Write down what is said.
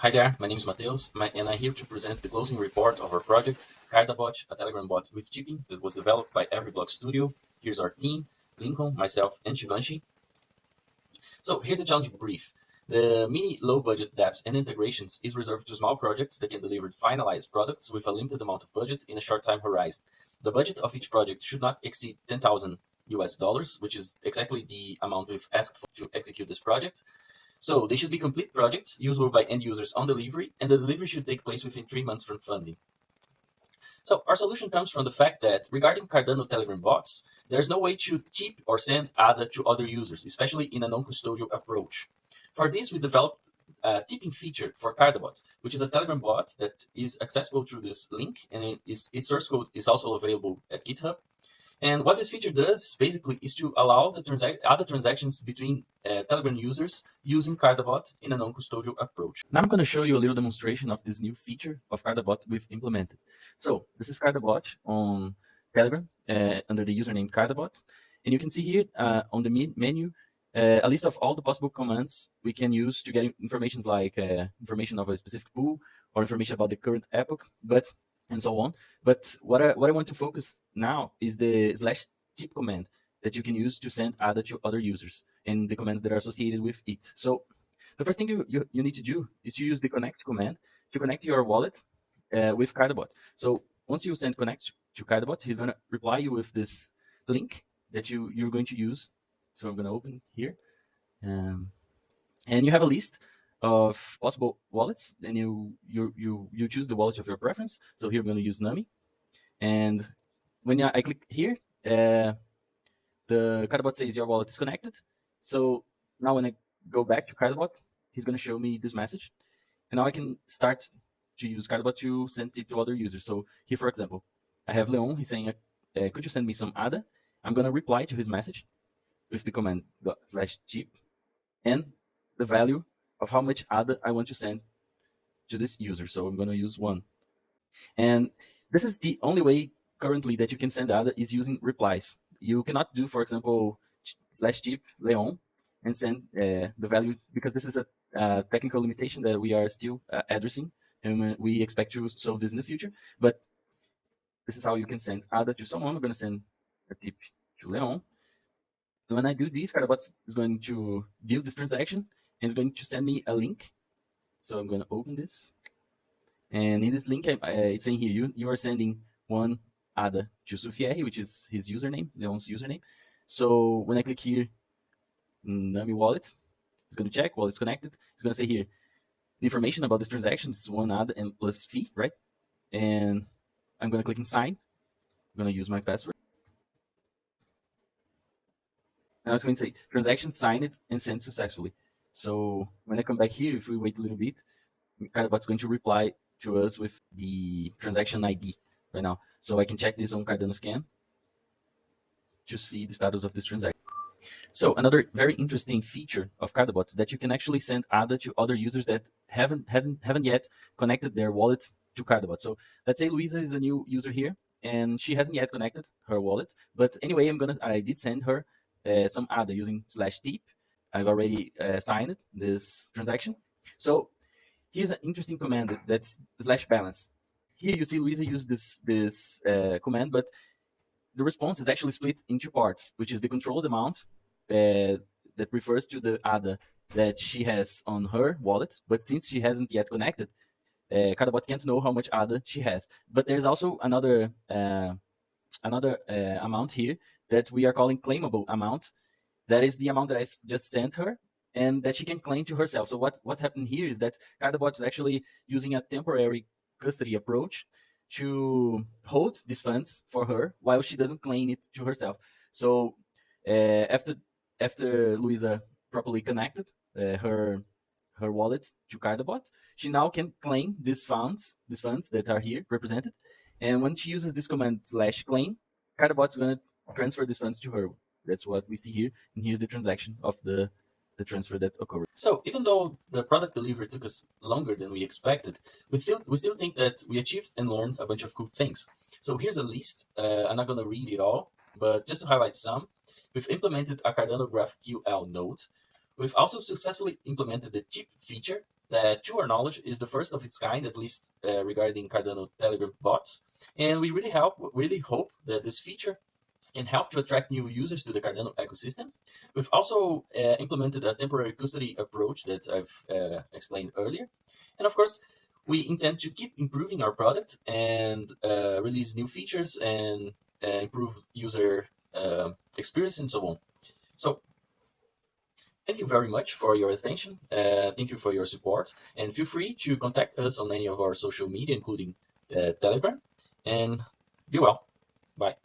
Hi there, my name is Mateus, and I'm here to present the closing report of our project, CardaBot, a Telegram bot with chipping that was developed by Everyblock Studio. Here's our team, Lincoln, myself, and Shivanshi. So here's the challenge brief. The mini low-budget dApps and integrations is reserved to small projects that can deliver finalized products with a limited amount of budget in a short time horizon. The budget of each project should not exceed $10,000, which is exactly the amount we've asked for to execute this project. So they should be complete projects, usable by end users on delivery, and the delivery should take place within 3 months from funding. So our solution comes from the fact that regarding Cardano Telegram bots, there's no way to tip or send ADA to other users, especially in a non-custodial approach. For this, we developed a tipping feature for CardaBot, which is a Telegram bot that is accessible through this link, and its source code is also available at GitHub. And what this feature does, basically, is to allow the other transactions between Telegram users using CardaBot in a non-custodial approach. Now I'm going to show you a little demonstration of this new feature of CardaBot we've implemented. So this is CardaBot on Telegram under the username CardaBot. And you can see here on the menu a list of all the possible commands we can use to get information like information of a specific pool or information about the current epoch, and so on. But what I want to focus now is the /tip command that you can use to send ADA to other users and the commands that are associated with it. So the first thing you need to do is to use the connect command to connect your wallet with CardaBot. So once you send connect to CardaBot, he's going to reply you with this link that you're going to use. So I'm going to open here. And you have a list of possible wallets, and you choose the wallet of your preference. So here I'm going to use Nami, and when I click here, the CardaBot says your wallet is connected. So now when I go back to CardaBot, he's going to show me this message, and now I can start to use CardaBot to send tip to other users. So here, for example, I have Leon. He's saying, could you send me some ADA? I'm going to reply to his message with the command /tip and the value of how much ADA I want to send to this user. So I'm going to use 1. And this is the only way currently that you can send ADA is using replies. You cannot do, for example, /tip Leon and send the value, because this is a technical limitation that we are still addressing, and we expect to solve this in the future. But this is how you can send ADA to someone. I'm going to send a tip to Leon. When I do this, CardaBot is going to build this transaction and it's going to send me a link. So I'm going to open this. And in this link, it's saying here, you are sending 1 ADA to Sufieri, which is his username, Leon's username. So when I click here, Nami wallet, it's going to check, wallet is connected. It's going to say here, the information about this transaction is 1 ADA and plus fee, right? And I'm going to click in sign. I'm going to use my password. Now it's going to say transaction signed and sent successfully. So when I come back here, if we wait a little bit, CardaBot's going to reply to us with the transaction ID right now. So I can check this on Cardano Scan to see the status of this transaction. So another very interesting feature of CardaBot is that you can actually send ADA to other users that haven't yet connected their wallets to CardaBot. So let's say Luisa is a new user here and she hasn't yet connected her wallet. But anyway, I did send her some ADA using /tip. I've already signed this transaction. So here's an interesting command that's /balance. Here you see Luisa use this command, but the response is actually split into parts, which is the controlled amount that refers to the ADA that she has on her wallet. But since she hasn't yet connected, CardaBot can't know how much ADA she has. But there's also another amount here that we are calling claimable amount. That is the amount that I've just sent her and that she can claim to herself. So what's happening here is that CardaBot is actually using a temporary custody approach to hold these funds for her while she doesn't claim it to herself. So after Luisa properly connected her wallet to CardaBot, she now can claim these funds that are here represented. And when she uses this command /claim, CardaBot is going to transfer these funds to her. That's what we see here. And here's the transaction of the transfer that occurred. So even though the product delivery took us longer than we expected, we still think that we achieved and learned a bunch of cool things. So here's a list. I'm not going to read it all, but just to highlight some, we've implemented a Cardano GraphQL node. We've also successfully implemented the chip feature that, to our knowledge, is the first of its kind, at least regarding Cardano Telegram bots. And we really hope that this feature can help to attract new users to the Cardano ecosystem. We've also implemented a temporary custody approach that I've explained earlier. And of course, we intend to keep improving our product and release new features and improve user experience and so on. So thank you very much for your attention. Thank you for your support. And feel free to contact us on any of our social media, including Telegram. And be well. Bye.